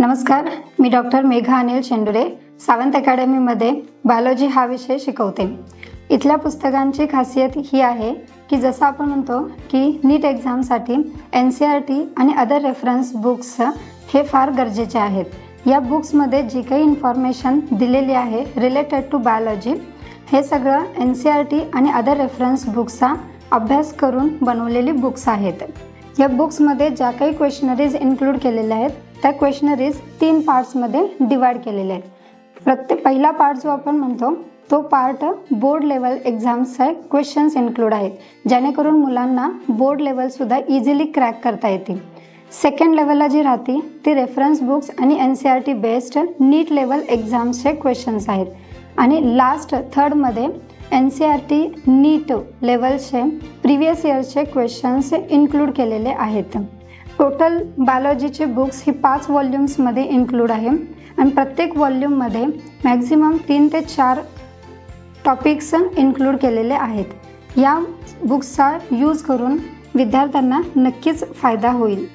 नमस्कार, मी doctor Megha Anil शेंडुरे Sawant अकॅडमीमध्ये biology हा विषय शिकवते। इथल्या पुस्तकांची खासियत ही आहे की जसं आपण म्हणतो की नीट एक्झामसाठी NCERT आणि अदर रेफरन्स बुक्स हे फार गरजेचे आहेत। या बुक्समध्ये जी काही इन्फॉर्मेशन दिलेली आहे रिलेटेड टू बायोलॉजी हे सगळं NCERT आणि अदर रेफरन्स बुक्सचा अभ्यास करून बनवलेली बुक्स आहेत। या बुक्समध्ये ज्या काही क्वेश्चनरीज इन्क्लूड केलेल्या आहेत त्या क्वेश्चनरीज 3 पार्ट्समध्ये डिवाइड केलेले आहेत। पहिला पार्ट जो आपण म्हणतो तो पार्ट बोर्ड लेवल एक्झाम्सचे क्वेश्चन्स इन्क्लूड आहेत जेणेकरून मुलांना बोर्ड लेवल सुद्धा इझिली क्रॅक करता येतील। सेकंड लेवलला जी राहते ती रेफरन्स बुक्स आणि NCERT बेस्ड नीट लेवल एक्झाम्सचे क्वेश्चन्स आहेत आणि लास्ट थर्डमध्ये NCERT नीट लेवलचे प्रिव्हियस इयरचे क्वेश्चन्स इन्क्लूड केलेले आहेत। टोटल बायोलॉजीचे बुक्स ही 5 वॉल्यूम्समध्ये इन्क्लूड आहे आणि प्रत्येक वॉल्यूममध्ये मॅक्झिमम 3 ते 4 टॉपिक्स इन्क्लूड केलेले आहेत। या बुक्सचा यूज करून विद्यार्थ्यांना नक्कीच फायदा होईल।